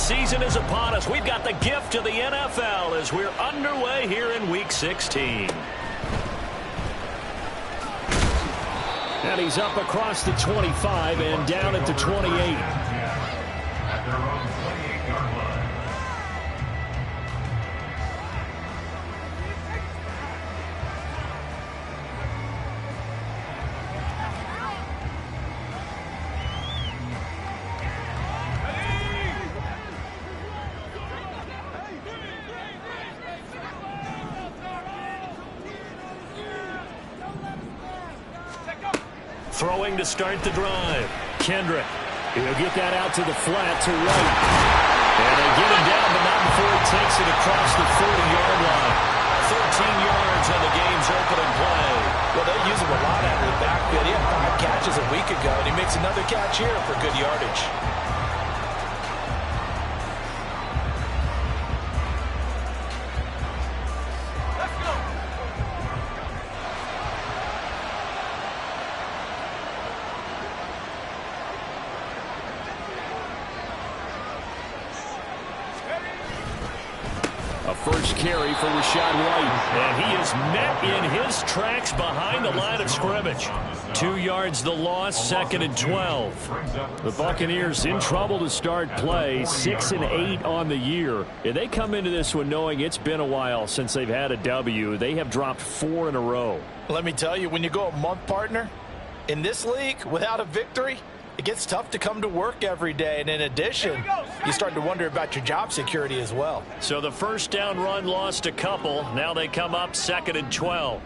season is upon us. We've got the gift of the NFL as we're underway here in Week 16. And he's up across the 25 and down at the 28. Throwing to start the drive. Kendrick. He'll get that out to the flat to right. And they get him down, but not before he takes it across the 40-yard line. 13 yards on the game's opening play. Well, they use him a lot out of the backfield. He had 5 catches a week ago, and he makes another catch here for good yardage. First carry for Rachaad White. And he is met in his tracks behind the line of scrimmage. 2 yards the loss, 2nd and 12. The Buccaneers in trouble to start play, 6-8 on the year. And they come into this one knowing it's been a while since they've had a W. They have dropped 4 in a row. Let me tell you, when you go a month, partner, in this league without a victory, it gets tough to come to work every day. And in addition, you start to wonder about your job security as well. So the first down run lost a couple. Now they come up 2nd and 12.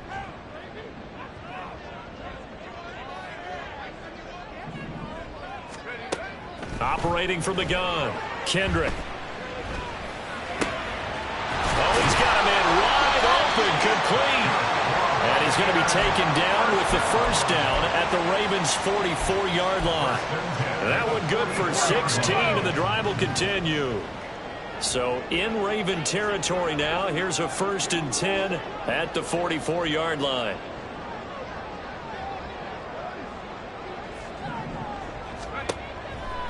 Operating from the gun, Kendrick. Oh, he's got him in wide open, complete. And he's going to be taken down with the first down at the Ravens' 44-yard line. That one good for 16, and the drive will continue. So in Raven territory now, here's a 1st and 10 at the 44-yard line.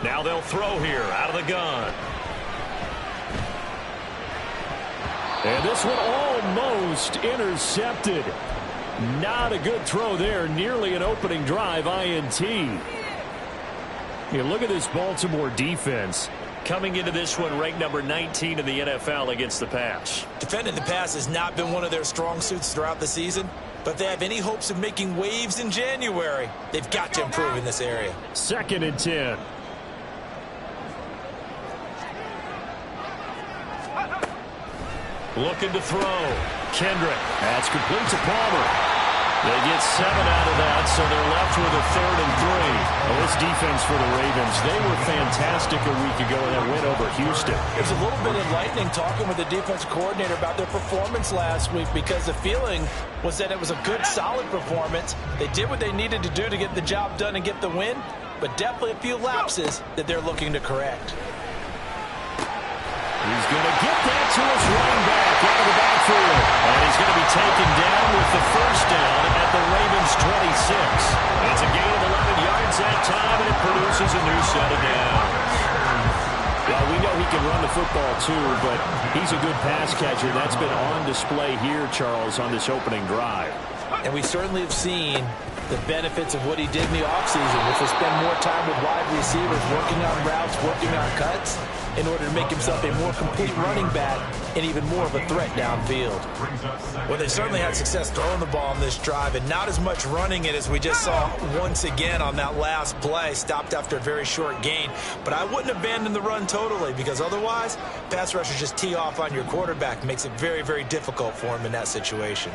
Now they'll throw here out of the gun. And this one almost intercepted. Not a good throw there. Nearly an opening drive INT. You look at this Baltimore defense. Coming into this one ranked number 19 in the NFL against the pass. Defending the pass has not been one of their strong suits throughout the season. But if they have any hopes of making waves in January, they've got to improve in this area. 2nd and 10. Looking to throw. Kendrick. That's complete to Palmer. They get 7 out of that, so they're left with a 3rd and 3. Well, this defense for the Ravens, they were fantastic a week ago in that win over Houston. It was a little bit enlightening talking with the defense coordinator about their performance last week, because the feeling was that it was a good, solid performance. They did what they needed to do to get the job done and get the win, but definitely a few lapses that they're looking to correct. He's going to get that to his running back out of the backfield. And he's going to be taken down with the first down at the Ravens' 26. It's a gain of 11 yards that time, and it produces a new set of downs. Well, we know he can run the football too, but he's a good pass catcher. That's been on display here, Charles, on this opening drive. And we certainly have seen the benefits of what he did in the offseason, which was spend more time with wide receivers, working on routes, working on cuts, in order to make himself a more complete running back and even more of a threat downfield. Well, they certainly had success throwing the ball on this drive, and not as much running it as we just saw once again on that last play, stopped after a very short gain. But I wouldn't abandon the run totally, because otherwise, pass rushers just tee off on your quarterback. Makes it very, very difficult for him in that situation.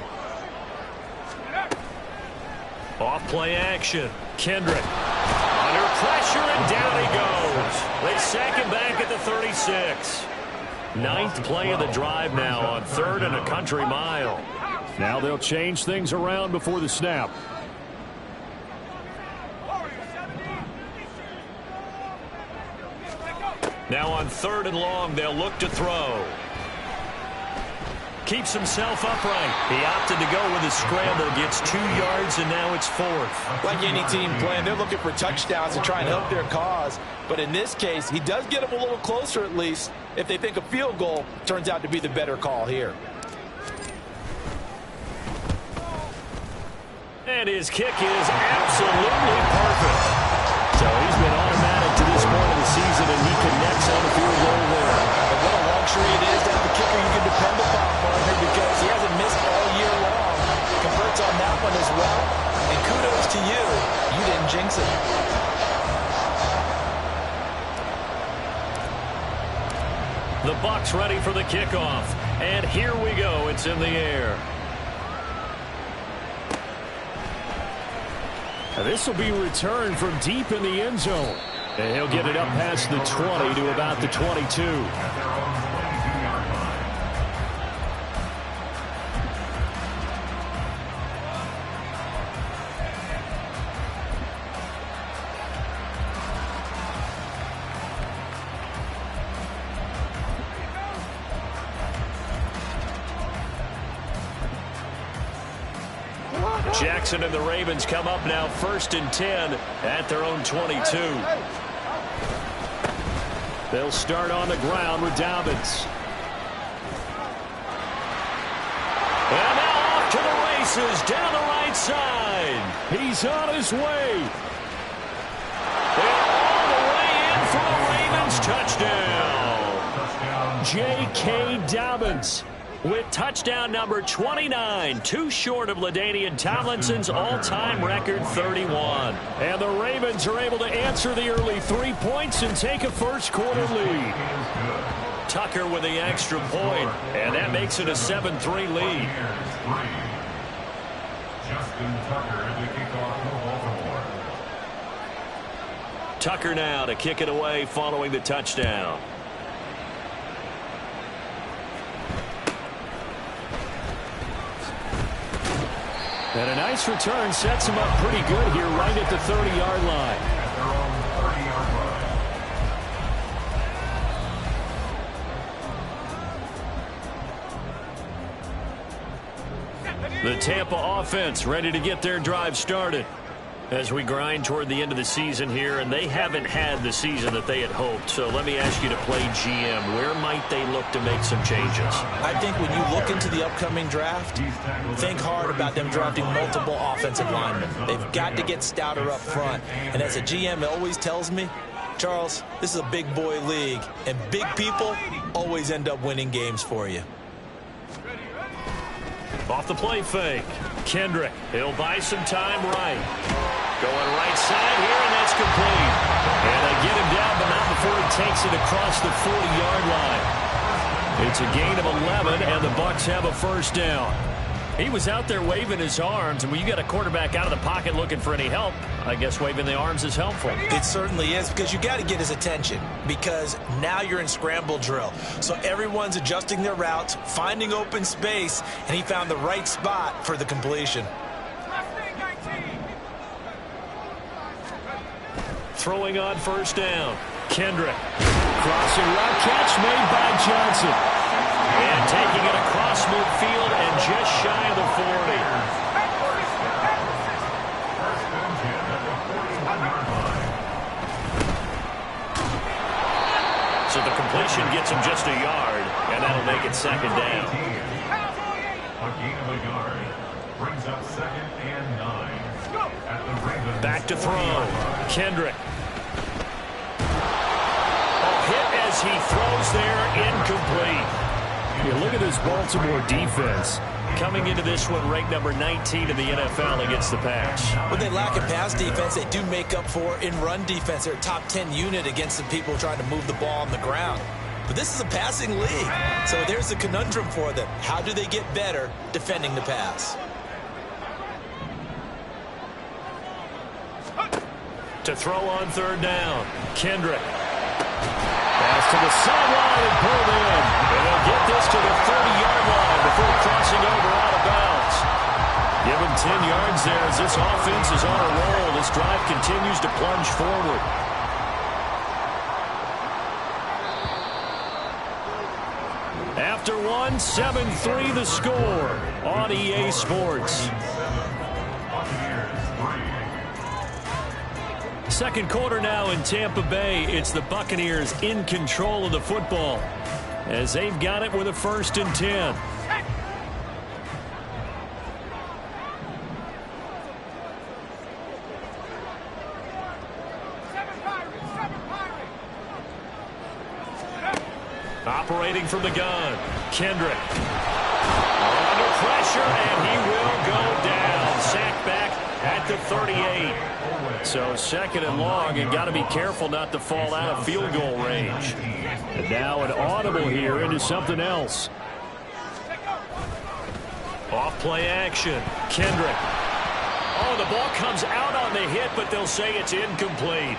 Off play action. Kendrick. Under pressure, and down he goes. They sack him back at the 36. 9th play of the drive now on 3rd and a country mile. Now they'll change things around before the snap. Now on 3rd and long, they'll look to throw. Keeps himself upright. He opted to go with a scramble. Gets 2 yards, and now it's 4th. Like any team playing, they're looking for touchdowns to try and help their cause. But in this case, he does get them a little closer at least if they think a field goal turns out to be the better call here. And his kick is absolutely perfect. So he's been automatic to this point of the season, and he connects on a field goal there. And what a luxury it is to have a kicker you can depend upon, partner, because he hasn't missed all year long. Converts on that one as well. And kudos to you. You didn't jinx it. The Bucs ready for the kickoff. And here we go. It's in the air. This will be returned from deep in the end zone. And he'll get it up past the 20 to about the 22. Jackson and the Ravens come up now 1st and 10 at their own 22. They'll start on the ground with Dobbins. And now off to the races down the right side. He's on his way. And all the way in for the Ravens touchdown. J.K. Dobbins with touchdown number 29, too short of LaDainian Tomlinson's all-time record 31. And the Ravens are able to answer the early 3 points and take a first-quarter lead. Tucker with the extra point, and that makes it a 7-3 lead. Tucker now to kick it away following the touchdown. And a nice return sets him up pretty good here right at the 30-yard line. The Tampa offense ready to get their drive started as we grind toward the end of the season here, and they haven't had the season that they had hoped. So let me ask you to play GM. Where might they look to make some changes? I think when you look into the upcoming draft, think hard about them drafting multiple offensive linemen. They've got to get stouter up front. And as a GM, it always tells me, Charles, this is a big boy league, and big people always end up winning games for you. Off the play fake. Kendrick, he'll buy some time right. Going right side here, and that's complete. And they get him down, but not before he takes it across the 40-yard line. It's a gain of 11, and the Bucs have a first down. He was out there waving his arms, and when you got a quarterback out of the pocket looking for any help, I guess waving the arms is helpful. It certainly is, because you got to get his attention, because now you're in scramble drill. So everyone's adjusting their routes, finding open space, and he found the right spot for the completion. Throwing on first down. Kendrick. Crossing route catch made by Johnson. And taking it across midfield and just shy of the 40. So the completion gets him just a yard, and that'll make it second down. A gain of a yard brings up 2nd and 9. At the Ravens. Back to throw. Kendrick. A hit as he throws there, incomplete. You look at this Baltimore defense coming into this one ranked number 19 in the NFL against the pass. When they lack in pass defense, they do make up for in run defense. They're a top 10 unit against the people trying to move the ball on the ground. But this is a passing league, so there's a conundrum for them. How do they get better defending the pass? To throw on third down, Kendrick. Pass to the sideline and pulled in. And they'll get this to the 30-yard line before crossing over out of bounds. Give him 10 yards there as this offense is on a roll. This drive continues to plunge forward. after one. 7-3 the score on EA Sports. Second quarter now in Tampa Bay. It's the Buccaneers in control of the football as they've got it with a 1st and 10. Operating from the gun, Kendrick. Under pressure, and he will go down. Sacked back at the 38. So 2nd and long, and got to be careful not to fall out of field goal range. And now an audible here into something else. Off play action, Kendrick. Oh, the ball comes out on the hit, but they'll say it's incomplete.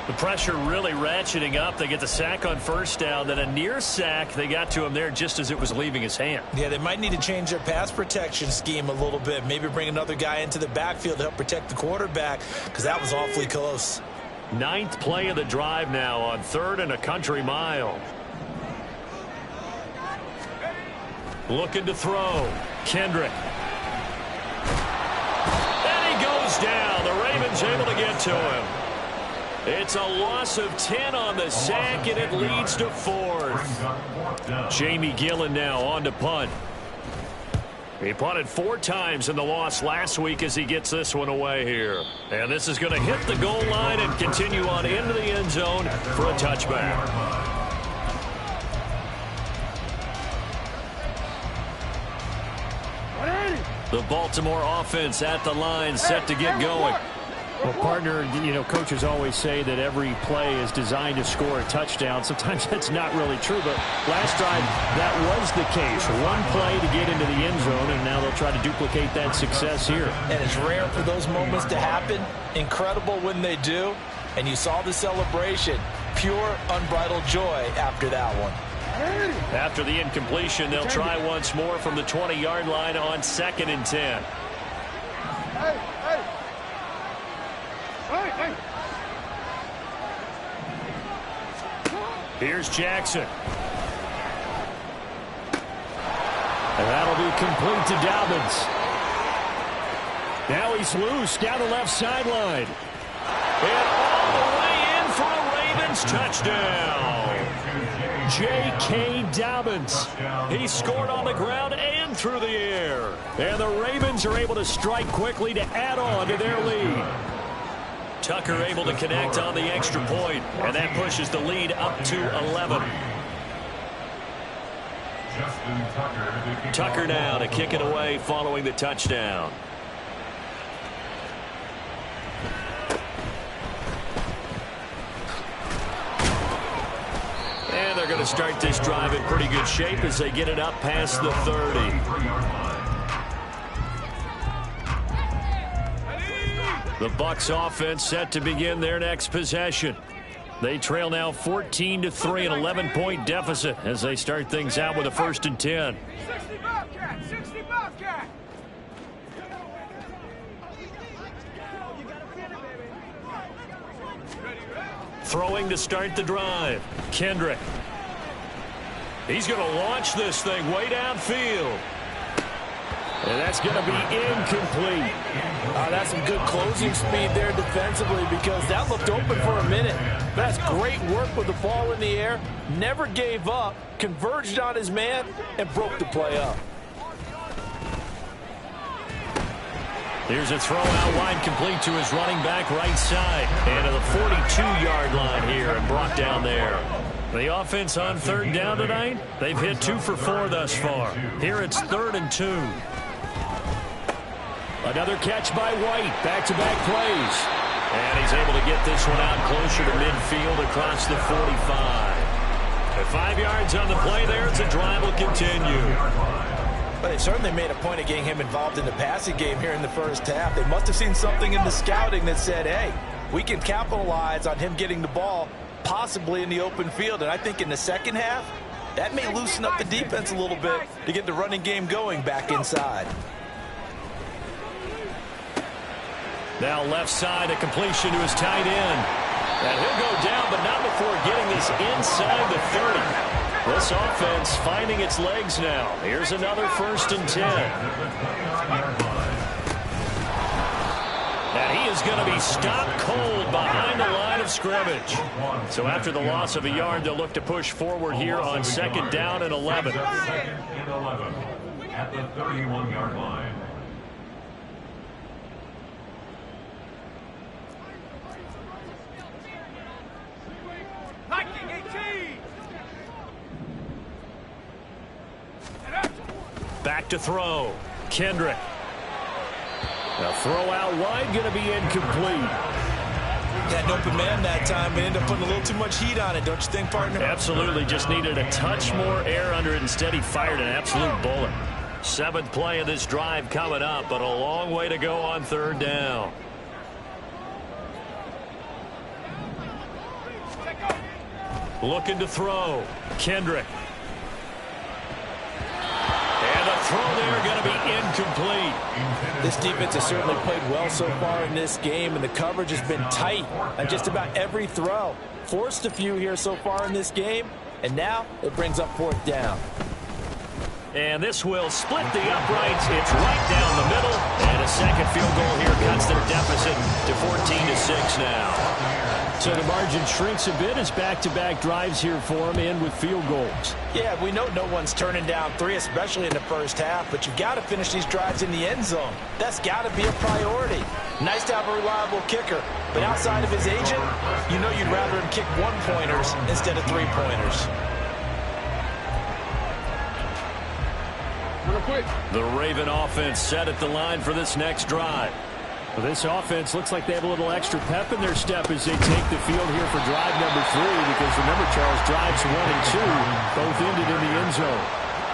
The pressure really ratcheting up. They get the sack on 1st down. Then a near sack. They got to him there just as it was leaving his hand. Yeah, they might need to change their pass protection scheme a little bit. Maybe bring another guy into the backfield to help protect the quarterback, because that was awfully close. 9th play of the drive now on 3rd and a country mile. Looking to throw. Kendrick. And he goes down. The Ravens able to get to him. It's a loss of 10 on the sack, and it leads to 4th. Jamie Gillen now on to punt. He punted 4 times in the loss last week as he gets this one away here. And this is going to hit the goal line and continue on into the end zone for a touchback. The Baltimore offense at the line, set to get going. Well, partner, coaches always say that every play is designed to score a touchdown. Sometimes that's not really true, but last drive, that was the case. One play to get into the end zone, and now they'll try to duplicate that success here. And it's rare for those moments to happen. Incredible when they do. And you saw the celebration. Pure, unbridled joy after that one. After the incompletion, they'll try once more from the 20-yard line on 2nd and 10. Here's Jackson. And that'll be complete to Dobbins. Now he's loose down the left sideline. And all the way in for a Ravens touchdown. J.K. Dobbins. He scored on the ground and through the air. And the Ravens are able to strike quickly to add on to their lead. Tucker able to connect on the extra point, and that pushes the lead up to 11. Tucker now to kick it away following the touchdown. And they're going to start this drive in pretty good shape as they get it up past the 30. The Bucs offense set to begin their next possession. They trail now 14-3, an 11-point deficit as they start things out with a 1st and 10. 60 Bobcat, 60 Bobcat. Throwing to start the drive. Kendrick. He's going to launch this thing way downfield. And that's going to be incomplete. That's some good closing speed there defensively, because that looked open for a minute. That's great work with the ball in the air. Never gave up, converged on his man, and broke the play up. Here's a throw out wide, complete to his running back right side. And to the 42-yard line here and brought down there. The offense on 3rd down tonight, they've hit 2 for 4 thus far. Here it's 3rd and 2. Another catch by White. Back-to-back plays. And he's able to get this one out closer to midfield across the 45. At 5 yards on the play there, it's a drive will continue. But they certainly made a point of getting him involved in the passing game here in the first half. They must have seen something in the scouting that said, hey, we can capitalize on him getting the ball possibly in the open field. And I think in the second half, that may loosen up the defense a little bit to get the running game going back inside. Now left side, a completion to his tight end. And he'll go down, but not before getting this inside the 30. This offense finding its legs now. Here's another 1st and 10. And he is going to be stopped cold behind the line of scrimmage. So after the loss of a yard, they'll look to push forward here on 2nd down and 11. 2nd and 11 at the 31-yard line. Back to throw. Kendrick. The throw out wide going to be incomplete. Had an open man that time, but ended up putting a little too much heat on it, don't you think, partner? Absolutely. Just needed a touch more air under it. Instead, he fired an absolute bullet. 7th play of this drive coming up, but a long way to go on 3rd down. Looking to throw. Kendrick. And the throw there going to be incomplete. This defense has certainly played well so far in this game, and the coverage has been tight on just about every throw. Forced a few here so far in this game, and now it brings up 4th down. And this will split the uprights. It's right down the middle. And a second field goal here cuts their deficit to 14-6 now. So the margin shrinks a bit as back-to-back drives here for them and with field goals. Yeah, we know no one's turning down 3, especially in the first half, but you've got to finish these drives in the end zone. That's got to be a priority. Nice to have a reliable kicker, but outside of his agent, you know you'd rather him kick 1-pointers instead of 3-pointers. The Raven offense set at the line for this next drive. Well, this offense looks like they have a little extra pep in their step as they take the field here for drive number 3, because remember, Charles, drives 1 and 2 both ended in the end zone.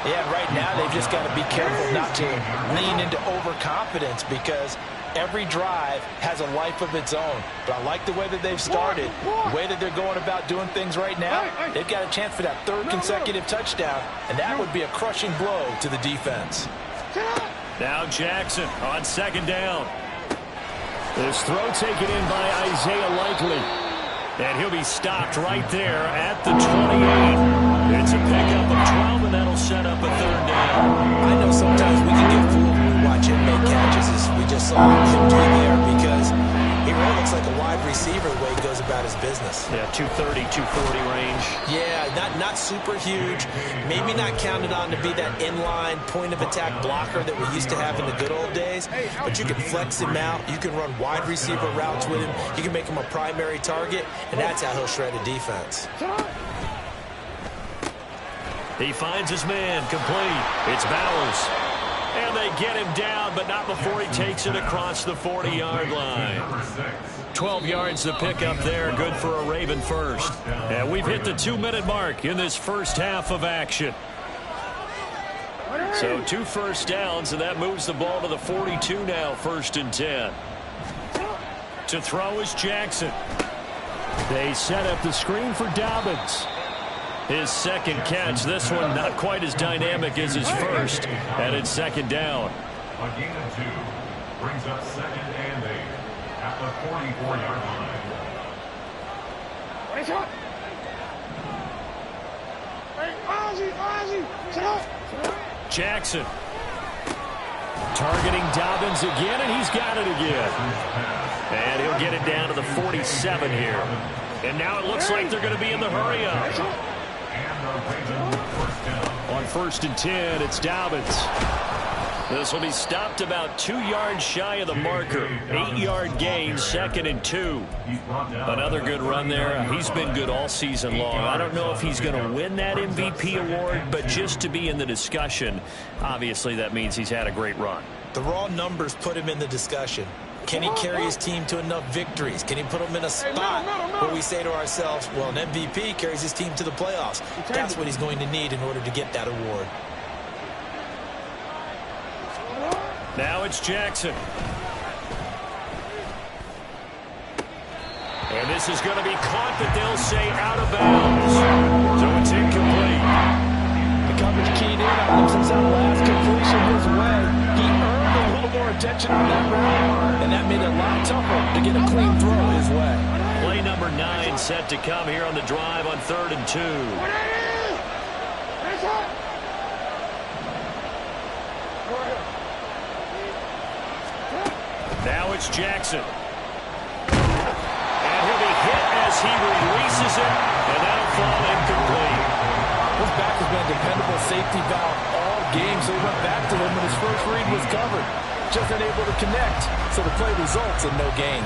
Yeah, right now they've just got to be careful not to lean into overconfidence, because every drive has a life of its own. But I like the way that they've started, the way that they're going about doing things right now. They've got a chance for that 3rd consecutive touchdown, and that would be a crushing blow to the defense. Now Jackson on 2nd down. This throw taken in by Isaiah Likely. And he'll be stopped right there at the 28. It's a pickup of 12, and that'll set up a 3rd down. I know sometimes we can get fooled when we watch him make catches, as we just saw him do there, because he really looks like a wide receiver the way he goes about his business. Yeah, 230, 240 range. Yeah, not super huge. Maybe not counted on to be that inline point-of-attack blocker that we used to have in the good old days. But you can flex him out. You can run wide receiver routes with him. You can make him a primary target, and that's how he'll shred a defense. He finds his man complete. It's Bowers. And they get him down, but not before he takes it across the 40-yard line. 12 yards to pick up there, good for a Raven first. And we've hit the 2-minute mark in this first half of action. So 2 first downs, and that moves the ball to the 42 now, 1st and 10. To throw is Jackson. They set up the screen for Dobbins. His 2nd catch, this one not quite as dynamic as his first, and it's 2nd down. A gain of 2 brings up 2nd and 8 at the 44-yard line. Jackson targeting Dobbins again, and he's got it again. And he'll get it down to the 47 here. And now it looks like they're going to be in the hurry-up. On 1st and 10, it's Dobbins. This will be stopped about 2 yards shy of the marker. 8-yard gain, 2nd and 2. Another good run there. He's been good all season long. I don't know if he's going to win that MVP award, but just to be in the discussion, obviously that means he's had a great run. The raw numbers put him in the discussion. Can he carry his team to enough victories? Can he put them in a spot where we say to ourselves, well, an MVP carries his team to the playoffs. That's what he's going to need in order to get that award. Now it's Jackson. And this is going to be caught, but they'll say out of bounds. So it's incomplete. The coverage keyed in on him since that last completion his way. He earned a little more attention on that round, and that made it a lot tougher to get a clean throw his way. Play number 9 set to come here on the drive on 3rd and 2. Now it's Jackson. And he'll be hit as he releases it, and that'll fall incomplete. His back has been a dependable safety valve all game, so he went back to him when his first read was covered. Just unable to connect, so the play results in no gain.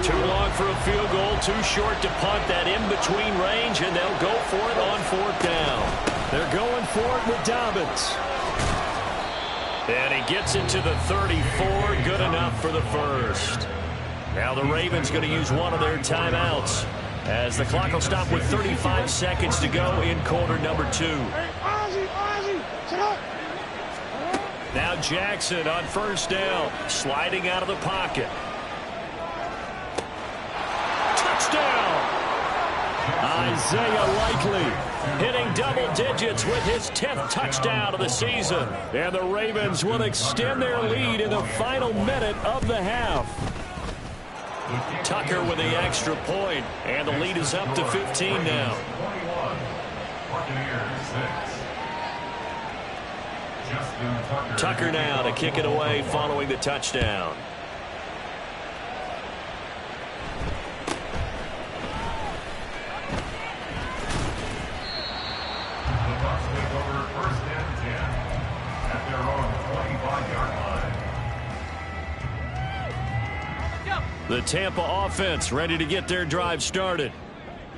Too long for a field goal, too short to punt that in-between range, and they'll go for it on 4th down. They're going for it with Dobbins. And he gets it to the 34, good enough for the first. Now the Ravens going to use one of their timeouts as the clock will stop with 35 seconds to go in quarter number 2. Now Jackson on 1st down, sliding out of the pocket. Touchdown! Isaiah Likely hitting double digits with his 10th touchdown of the season. And the Ravens will extend their lead in the final minute of the half. Tucker with the extra point, and the lead is up to 15 now. Tucker now to kick it away following the touchdown. The Tampa offense ready to get their drive started.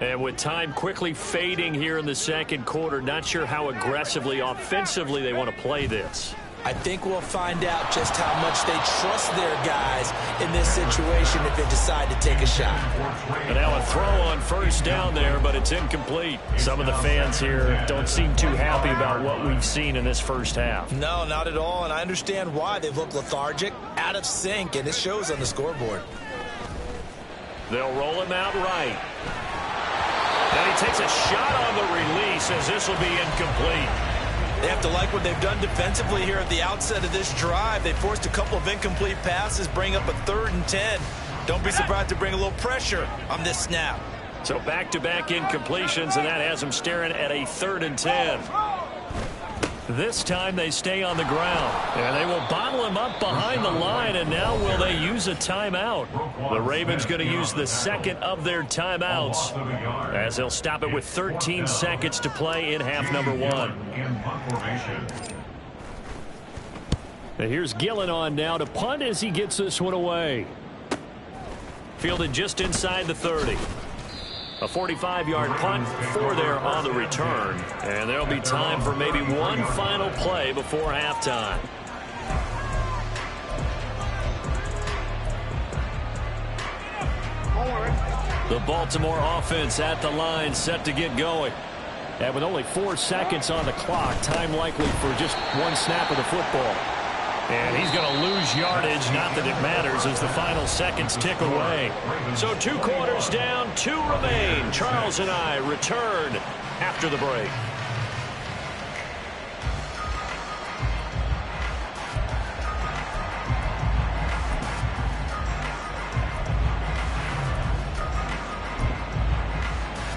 And with time quickly fading here in the second quarter, not sure how aggressively, offensively they want to play this. I think we'll find out just how much they trust their guys in this situation if they decide to take a shot. And now a throw on 1st down there, but it's incomplete. Some of the fans here don't seem too happy about what we've seen in this first half. No, not at all, and I understand why. They've looked lethargic, out of sync, and it shows on the scoreboard. They'll roll him out right. And he takes a shot on the release as this will be incomplete. They have to like what they've done defensively here at the outset of this drive. They forced a couple of incomplete passes, bring up a 3rd and 10. Don't be surprised to bring a little pressure on this snap. So back-to-back incompletions, and that has them staring at a 3rd and 10. This time they stay on the ground, and they will bottle him up behind the line, and now will they use a timeout? The Ravens going to use the second of their timeouts as they'll stop it with 13 seconds to play in half number 1. Now here's Gillen on now to punt as he gets this one away. Fielded just inside the 30. A 45-yard punt, 4 there on the return. And there'll be time for maybe one final play before halftime. The Baltimore offense at the line, set to get going. And with only 4 seconds on the clock, time likely for just one snap of the football. And he's going to lose yardage, not that it matters, as the final seconds tick away. So 2 quarters down, 2 remain. Charles and I return after the break.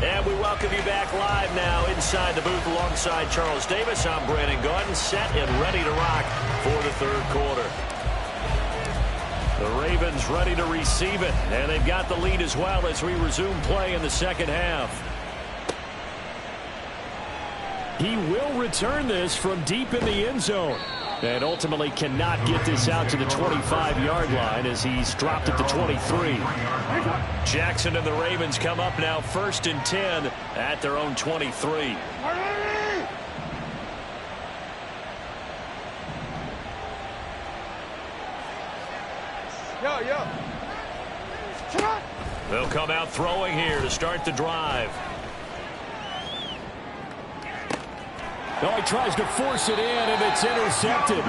And we welcome you back live now inside the booth alongside Charles Davis. I'm Brandon Gaudin, set and ready to rock for the 3rd quarter. The Ravens ready to receive it, and they've got the lead as well as we resume play in the second half. He will return this from deep in the end zone. And ultimately cannot get this out to the 25-yard line as he's dropped at the 23. Jackson and the Ravens come up now 1st and 10 at their own 23. They'll come out throwing here to start the drive. Oh, he tries to force it in, and it's intercepted.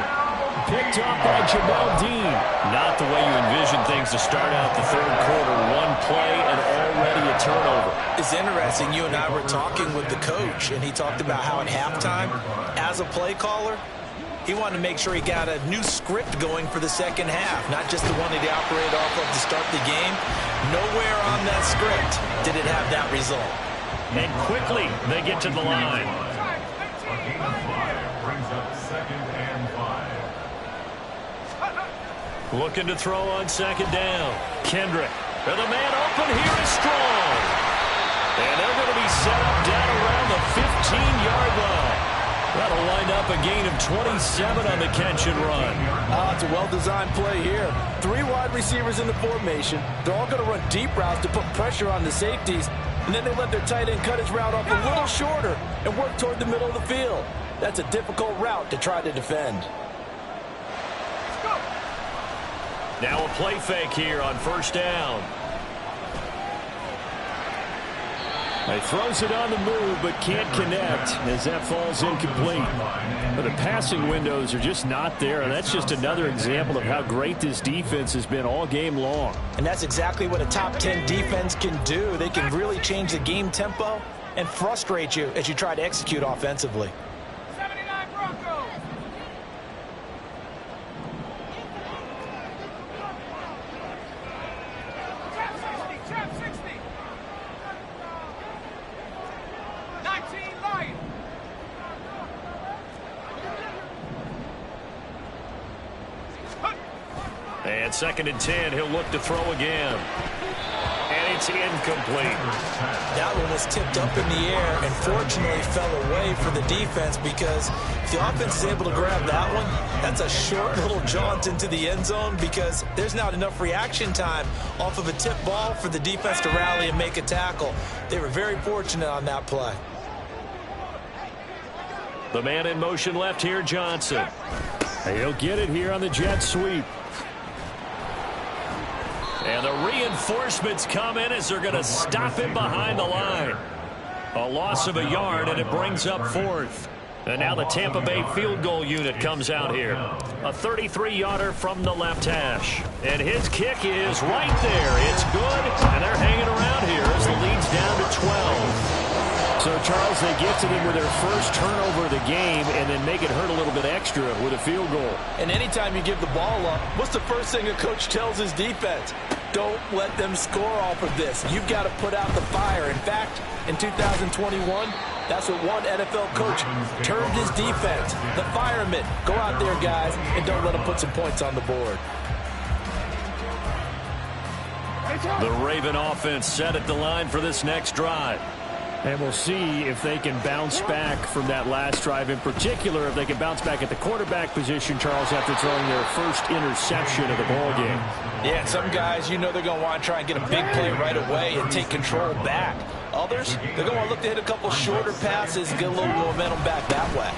Picked up by Jamel Dean. Not the way you envision things to start out the 3rd quarter. One play and already a turnover. It's interesting. You and I were talking with the coach, and he talked about how at halftime, as a play caller, he wanted to make sure he got a new script going for the second half, not just the one that he operated off of to start the game. Nowhere on that script did it have that result. And quickly they get to the line. A gain of 5 brings up 2nd and 5. Looking to throw on 2nd down. Kendrick. And the man open here is Strong. And they're going to be set up down around the 15-yard line. That'll wind up a gain of 27 on the catch and run. It's a well-designed play here. 3 wide receivers in the formation. They're all going to run deep routes to put pressure on the safeties. And then they let their tight end cut his route off a little shorter and work toward the middle of the field. That's a difficult route to try to defend. Now a play fake here on 1st down. He throws it on the move, but can't connect as that falls incomplete. But the passing windows are just not there, and that's just another example of how great this defense has been all game long. And that's exactly what a top 10 defense can do. They can really change the game tempo and frustrate you as you try to execute offensively. 79 Broncos. Trap 60. 19 Lions. And 2nd and 10, he'll look to throw again. And it's incomplete. That one was tipped up in the air and fortunately fell away for the defense, because if the offense is able to grab that one, that's a short little jaunt into the end zone because there's not enough reaction time off of a tip ball for the defense to rally and make a tackle. They were very fortunate on that play. The man in motion left here, Johnson. He'll get it here on the jet sweep. And the reinforcements come in as they're going to stop him behind the line. A loss of a yard, and it brings up 4th. And now the Tampa Bay field goal unit comes out here. A 33-yarder from the left hash. And his kick is right there. It's good, and they're hanging around here as the lead's down to 12. So, Charles, they get to them with their first turnover of the game and then make it hurt a little bit extra with a field goal. And anytime you give the ball up, what's the first thing a coach tells his defense? Don't let them score off of this. You've got to put out the fire. In fact, in 2021, that's what one NFL coach termed his defense. The firemen. Go out there, guys, and don't let them put some points on the board. The Raven offense set at the line for this next drive. And we'll see if they can bounce back from that last drive, in particular if they can bounce back at the quarterback position, Charles, after throwing their first interception of the ballgame. Yeah, some guys, you know they're going to want to try and get a big play right away and take control back. Others, they're going to look to hit a couple shorter passes and get a little momentum back that way.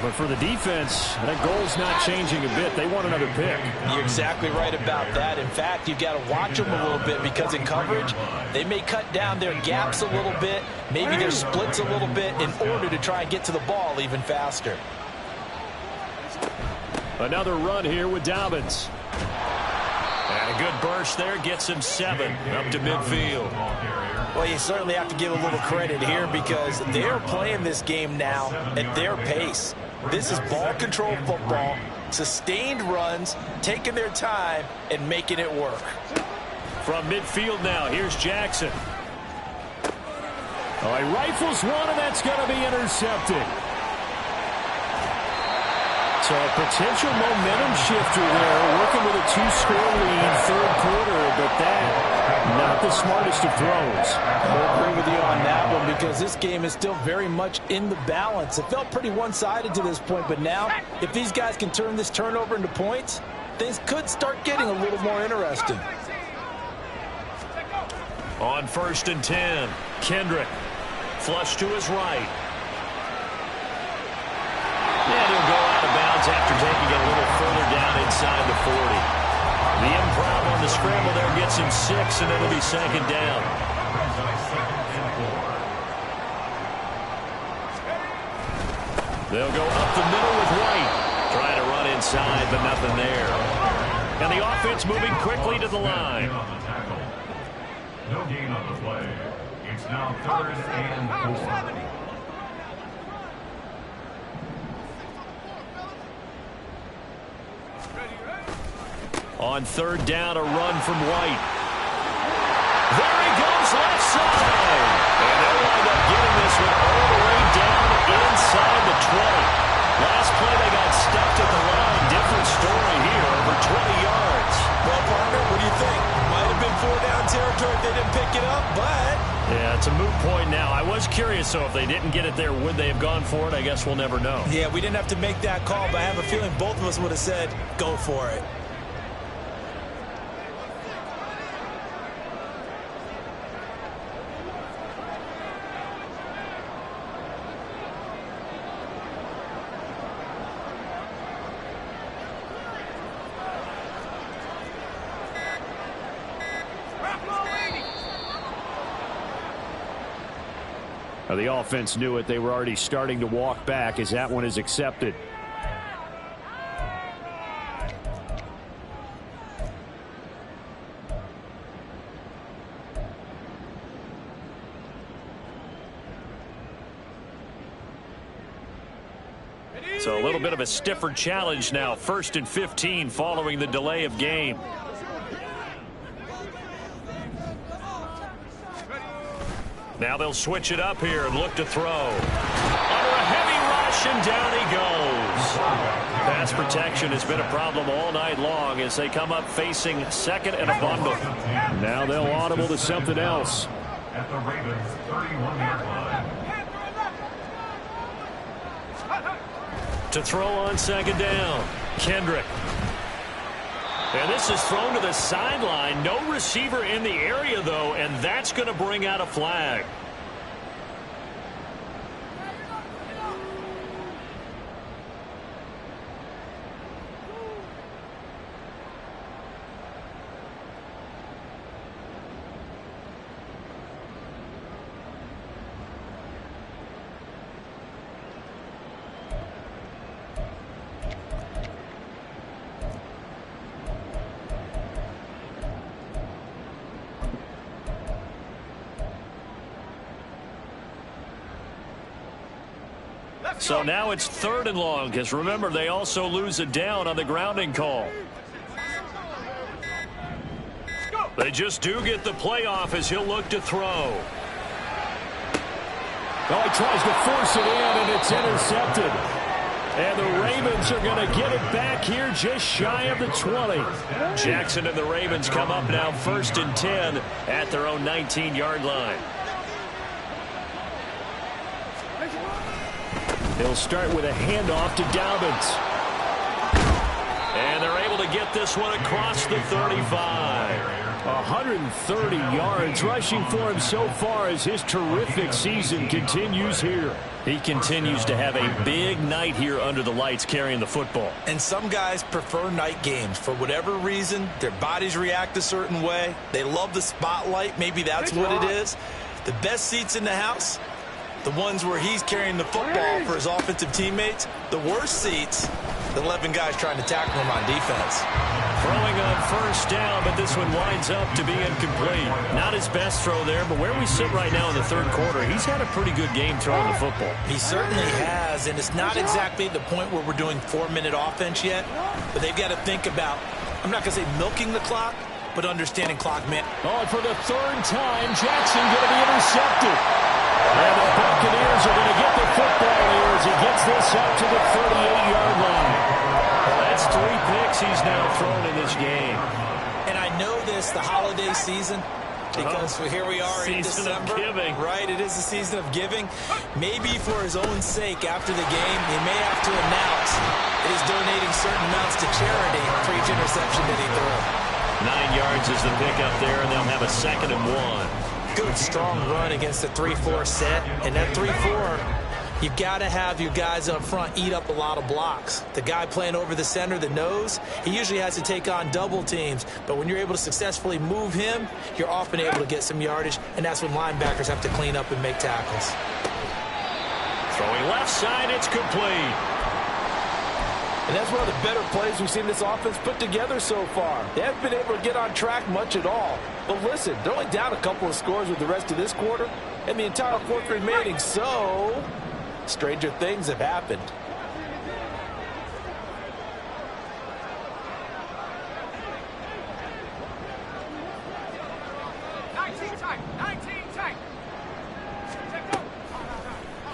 But for the defense, that goal's not changing a bit. They want another pick. You're exactly right about that. In fact, you've got to watch them a little bit because in coverage, they may cut down their gaps a little bit, maybe their splits a little bit in order to try and get to the ball even faster. Another run here with Dobbins. And a good burst there gets him 7 up to midfield. Well, you certainly have to give a little credit here because they're playing this game now at their pace. This is ball control football, sustained runs, taking their time, and making it work. From midfield now, here's Jackson. Oh, he rifles one, and that's going to be intercepted. So a potential momentum shifter there, working with a 2-score lead, 3rd quarter, but that not the smartest of throws. I agree with you on that one because this game is still very much in the balance. It felt pretty one-sided to this point, but now if these guys can turn this turnover into points, things could start getting a little more interesting. On 1st and 10, Kendrick flush to his right. And he'll go out of bounds after taking it a little further down inside the 40. The improv on the scramble there gets him 6, and it'll be 2nd down. They'll go up the middle with White. Trying to run inside, but nothing there. And the offense moving quickly to the line. No gain on the play. It's now 3rd and 4. On 3rd down, a run from White. There he goes, left side. And they'll wind up getting this one all the way down inside the 20. Last play, they got stuffed at the line. Different story here, over 20 yards. Well, partner, what do you think? Might have been 4-down territory if they didn't pick it up, but... Yeah, it's a moot point now. I was curious, so if they didn't get it there, would they have gone for it? I guess we'll never know. Yeah, we didn't have to make that call, but I have a feeling both of us would have said, go for it. The offense knew it. They were already starting to walk back as that one is accepted. So a little bit of a stiffer challenge now. 1st and 15 following the delay of game. Now they'll switch it up here and look to throw. Under a heavy rush, and down he goes. Pass protection has been a problem all night long as they come up facing 2nd and a bundle. Now they'll audible to something else. At the Ravens' 31-yard line. To throw on 2nd down, Kendrick. And this is thrown to the sideline. No receiver in the area, though, and that's going to bring out a flag. So now it's 3rd and long, because remember, they also lose a down on the grounding call. They just do get the playoff as he'll look to throw. Oh, he tries to force it in, and it's intercepted. And the Ravens are going to get it back here just shy of the 20. Jackson and the Ravens come up now 1st and 10 at their own 19-yard line. He'll start with a handoff to Dobbins. And they're able to get this one across the 35. 130 yards rushing for him so far as his terrific season continues here. He continues to have a big night here under the lights carrying the football. And some guys prefer night games. For whatever reason, their bodies react a certain way. They love the spotlight. Maybe that's what it is. The best seats in the house, the ones where he's carrying the football for his offensive teammates. The worst seats, the 11 guys trying to tackle him on defense. Throwing on 1st down, but this one winds up to be incomplete. Not his best throw there, but where we sit right now in the 3rd quarter, he's had a pretty good game throwing the football. He certainly has, and it's not exactly the point where we're doing 4-minute offense yet, but they've got to think about, I'm not going to say milking the clock, but understanding clock man. Oh, and for the 3rd time, Jackson going to be intercepted. And the Buccaneers are going to get the football here as he gets this out to the 38-yard line. Well, that's 3 picks he's now thrown in this game. And I know this, the holiday season, because here we are in December. Season of giving. Right, it is the season of giving. Maybe for his own sake after the game, he may have to announce that he's donating certain amounts to charity for each interception that he threw. 9 yards is the pickup there, and they'll have a 2nd and 1. Good, strong run against the 3-4 set. And that 3-4, you've got to have your guys up front eat up a lot of blocks. The guy playing over the center, the nose, he usually has to take on double teams. But when you're able to successfully move him, you're often able to get some yardage, and that's when linebackers have to clean up and make tackles. Throwing left side, it's complete. And that's one of the better plays we've seen this offense put together so far. They haven't been able to get on track much at all. But listen, they're only down a couple of scores with the rest of this quarter and the entire 4th remaining. So, stranger things have happened.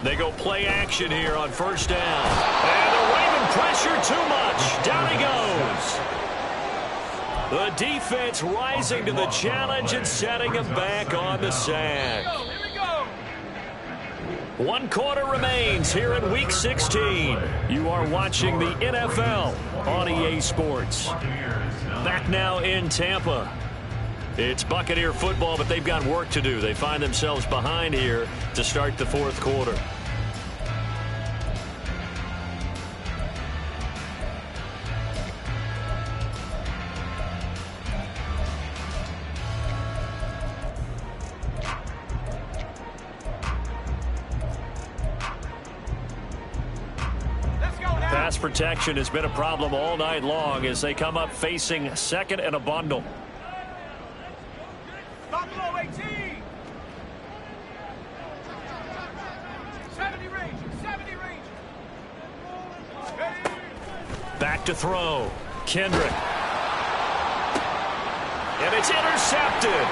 They go play action here on first down. And the Raven pressure too much. Down he goes. The defense rising to the challenge and setting him back on the sack. Here we go. 1 quarter remains here in Week 16. You are watching the NFL on EA Sports. Back now in Tampa. It's Buccaneer football, but they've got work to do. They find themselves behind here to start the 4th quarter. Pass protection has been a problem all night long as they come up facing 2nd and a bundle. Buffalo 18. 70 range. 70 range. Back to throw. Kendrick. And it's intercepted.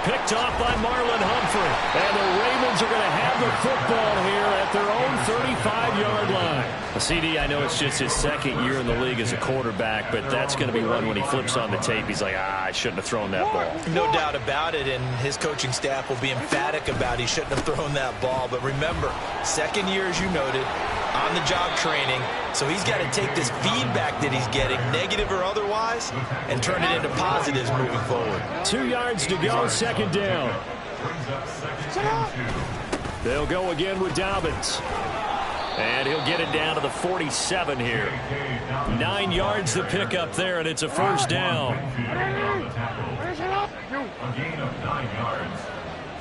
Picked off by Marlon Humphrey. And the Ravens are going to have the football here at their own 35-yard line. CD, I know it's just his 2nd year in the league as a quarterback, but that's going to be one when he flips on the tape. He's like, I shouldn't have thrown that ball. No doubt about it, and his coaching staff will be emphatic about he shouldn't have thrown that ball. But remember, 2nd year, as you noted, on-the-job training. So he's got to take this feedback that he's getting, negative or otherwise, and turn it into positives moving forward. 2 yards to go, 2nd down. They'll go again with Dobbins. And he'll get it down to the 47 here. 9 yards to pick up there, and it's a 1st down. A gain of 9 yards.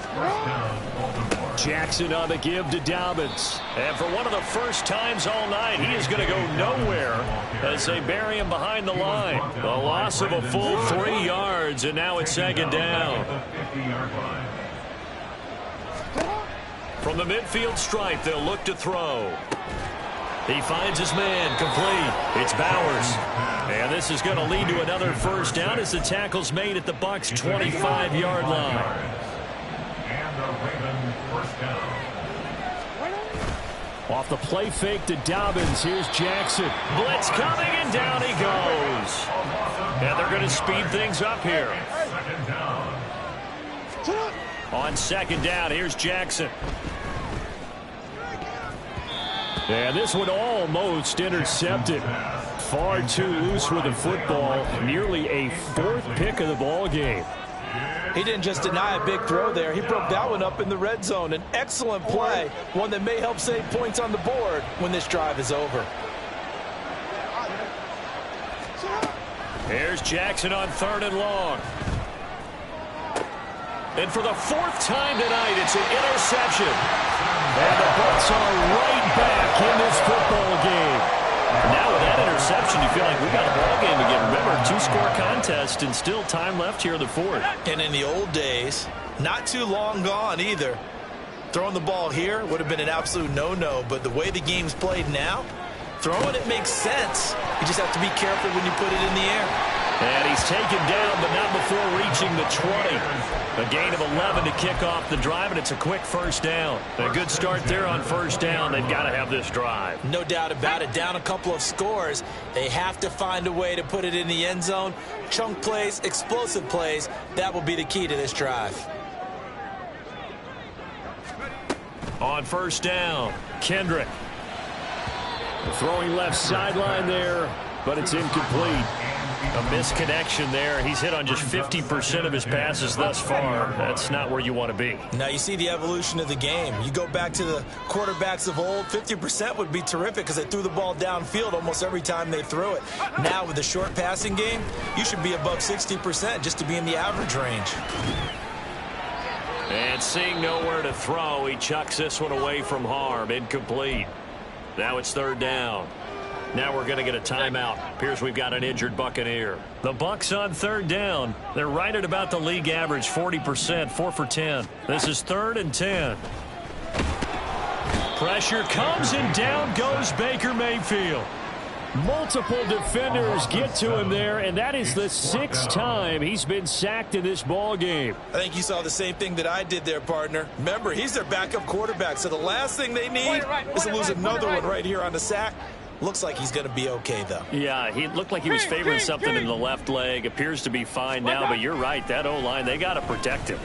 1st down, Baltimore. Jackson on the give to Dobbins. And for one of the first times all night, he is going to go nowhere as they bury him behind the line. The loss of a full 3 yards, and now it's 2nd down. From the midfield stripe, they'll look to throw. He finds his man, complete. It's Bowers. And this is going to lead to another 1st down as the tackle's made at the Bucs' 25-yard line. And the Ravens 1st down. Off the play fake to Dobbins, here's Jackson. Blitz coming, and down he goes. And they're going to speed things up here. 2nd down. On 2nd down, here's Jackson. And this one almost intercepted. Far too loose with the football. Nearly a 4th pick of the ball game. He didn't just deny a big throw there. He broke that one up in the red zone. An excellent play, one that may help save points on the board when this drive is over. Here's Jackson on 3rd and long. And for the 4th time tonight, it's an interception. And the Bucs are right back in this football game. Now with that interception, you feel like we got a ball game again. Remember, 2-score contest and still time left here in the 4th. And in the old days, not too long gone either, throwing the ball here would have been an absolute no-no. But the way the game's played now, throwing it makes sense. You just have to be careful when you put it in the air. And he's taken down, but not before reaching the 20. A gain of 11 to kick off the drive, and it's a quick 1st down. A good start there on 1st down. They've got to have this drive. No doubt about it. Down a couple of scores. They have to find a way to put it in the end zone. Chunk plays, explosive plays. That will be the key to this drive. On 1st down, Kendrick. Throwing left sideline there, but it's incomplete. A misconnection there. He's hit on just 50% of his passes thus far. That's not where you want to be. Now you see the evolution of the game. You go back to the quarterbacks of old, 50% would be terrific because they threw the ball downfield almost every time they threw it. Now with the short passing game, you should be above 60% just to be in the average range. And seeing nowhere to throw, he chucks this one away from harm. Incomplete. Now it's 3rd down. Now we're going to get a timeout. Appears we've got an injured Buccaneer. The Bucs on 3rd down. They're right at about the league average, 40%, 4 for 10. This is 3rd and 10. Pressure comes, and down goes Baker Mayfield. Multiple defenders get to him there, and that is the 6th time he's been sacked in this ball game. I think you saw the same thing that I did there, partner. Remember, he's their backup quarterback, so the last thing they need is to lose another one right here on the sack. Looks like he's going to be okay, though. Yeah, he looked like he was favoring something in the left leg. Appears to be fine now, but you're right. That O-line, they got to protect him.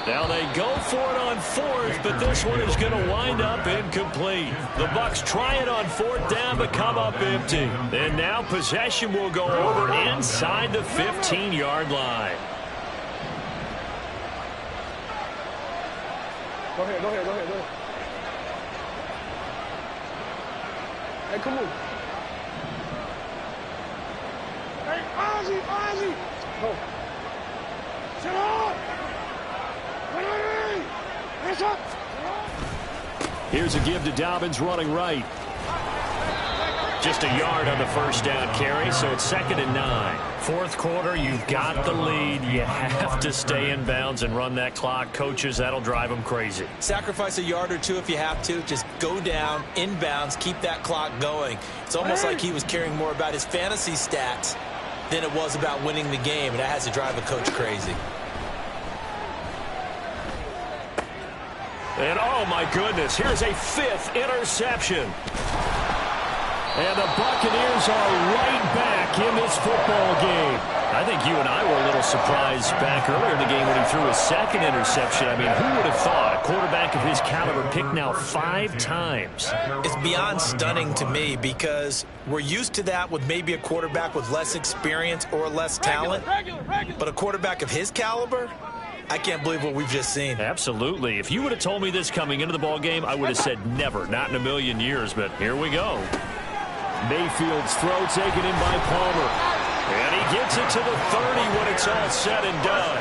Now they go for it on 4th, but this one is going to wind up incomplete. The Bucs try it on 4th down, but come up empty. And now possession will go over inside the 15-yard line. Go ahead. Hey, come on. Hey, Ozzy! Go. Sit up! Here's a give to Dobbins running right. Just a yard on the first down carry, so it's 2nd and 9. 4th quarter, you've got the lead. You have to stay in bounds and run that clock. Coaches, that'll drive them crazy. Sacrifice a yard or two if you have to. Just go down, in bounds, keep that clock going. It's almost like he was caring more about his fantasy stats than it was about winning the game, and that has to drive a coach crazy. And, oh, my goodness, here's a 5th interception. And the Buccaneers are right back in this football game. I think you and I were a little surprised back earlier in the game when he threw his 2nd interception. I mean, who would have thought a quarterback of his caliber picked now 5 times? It's beyond stunning to me because we're used to that with maybe a quarterback with less experience or less talent. But a quarterback of his caliber, I can't believe what we've just seen. Absolutely. If you would have told me this coming into the ball game, I would have said never, not in a million years, but here we go. Mayfield's throw taken in by Palmer. And he gets it to the 30 when it's all said and done.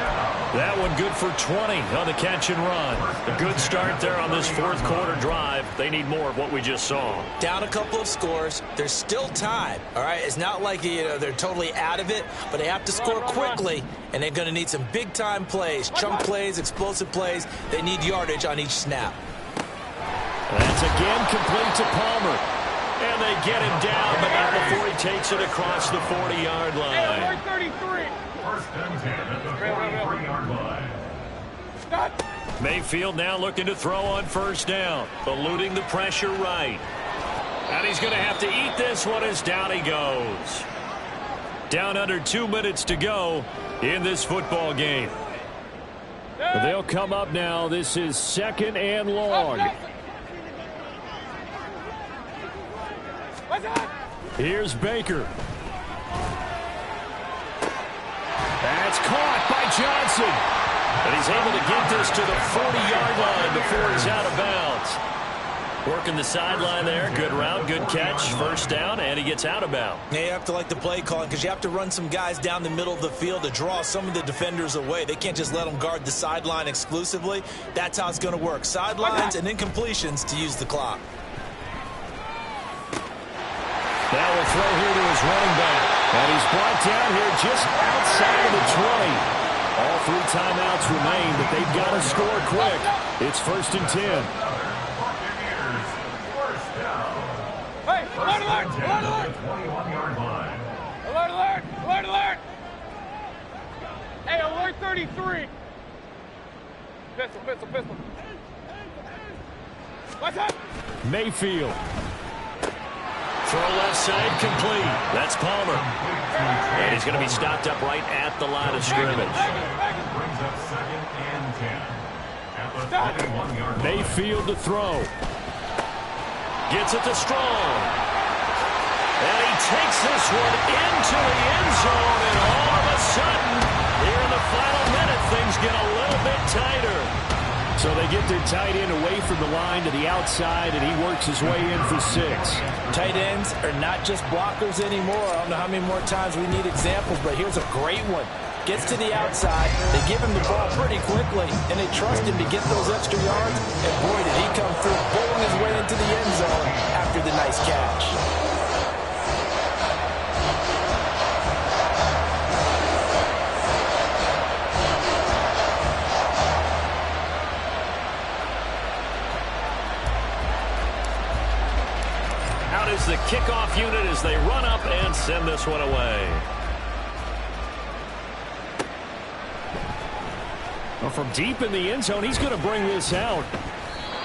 That one good for 20 on the catch and run. A good start there on this 4th quarter drive. They need more of what we just saw. Down a couple of scores. There's still time. All right, it's not like they're totally out of it, but they have to score quickly, and they're going to need some big-time plays, chunk plays, explosive plays. They need yardage on each snap. That's again complete to Palmer. And they get him down, but not before he takes it across the 40-yard line. 33. First and 10 at the 43-yard line. Mayfield now looking to throw on 1st down, eluding the pressure right. And he's going to have to eat this one as down he goes. Down under 2 minutes to go in this football game. They'll come up now. This is 2nd and long. Here's Baker. That's caught by Johnson. And he's able to get this to the 40-yard line before he's out of bounds. Working the sideline there. Good route, good catch. 1st down, and he gets out of bounds. Yeah, you have to like the play calling because you have to run some guys down the middle of the field to draw some of the defenders away. They can't just let them guard the sideline exclusively. That's how it's going to work. Sidelines and incompletions to use the clock. Now will throw here to his running back. And he's brought down here just outside of the 20. All 3 timeouts remain, but they've got to score quick. It's 1st and 10. Hey, alert, alert, alert, alert. 21-yard line. Alert, alert, alert, alert. Hey, alert 33. Pistol. What's up? Mayfield. Throw left side complete. That's Palmer. And he's going to be stopped up right at the line of scrimmage. Brings up 2nd and 10 at the 21-yard line. Mayfield to throw. Gets it to Strong. And he takes this one into the end zone. And all of a sudden, here in the final minute, things get a little bit tighter. So they get their tight end away from the line to the outside, and he works his way in for 6. Tight ends are not just blockers anymore. I don't know how many more times we need examples, but here's a great one. Gets to the outside, they give him the ball pretty quickly, and they trust him to get those extra yards, and boy, did he come through, bowling his way into the end zone after the nice catch. Out is the the kickoff unit as they run up and send this one away. Well, from deep in the end zone, he's going to bring this out.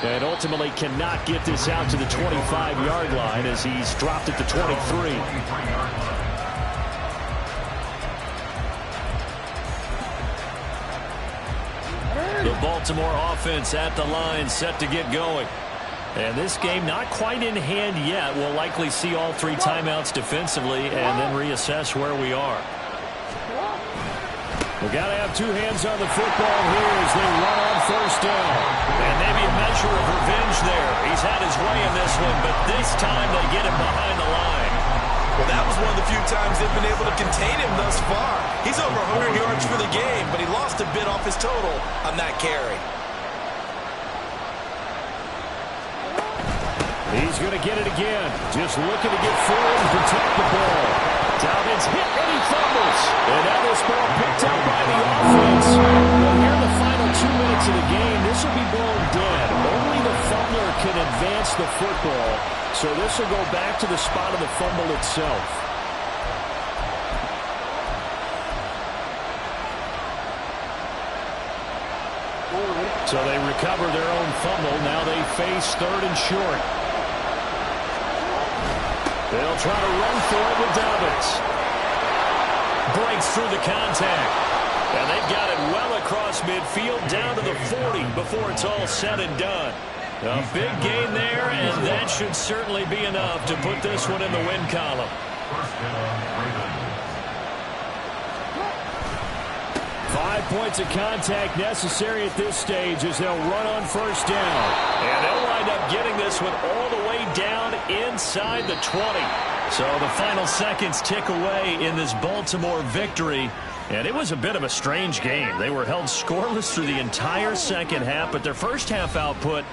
And ultimately cannot get this out to the 25-yard line as he's dropped at the 23. The Baltimore offense at the line, set to get going. And this game not quite in hand yet. We'll likely see all 3 timeouts defensively and then reassess where we are. We've got to have 2 hands on the football here as they run on first down. And maybe a measure of revenge there. He's had his way in this one, but this time they get him behind the line. Well, that was one of the few times they've been able to contain him thus far. He's over 100 yards for the game, but he lost a bit off his total on that carry. He's going to get it again. Just looking to get forward and protect the ball. Dobbins hit and he fumbles. And now this ball picked up by the offense. But here in the final 2 minutes of the game, this will be blown dead. Only the fumbler can advance the football. So this will go back to the spot of the fumble itself. So they recover their own fumble. Now they face 3rd and short. They'll try to run for it with Dobbins. Breaks through the contact. And they've got it well across midfield down to the 40 before it's all said and done. A big gain there, and that should certainly be enough to put this one in the win column. 5 points of contact necessary at this stage as they'll run on first down. And they'll wind up getting this one all the way down inside the 20. So the final seconds tick away in this Baltimore victory. And it was a bit of a strange game. They were held scoreless through the entire second half, but their first half output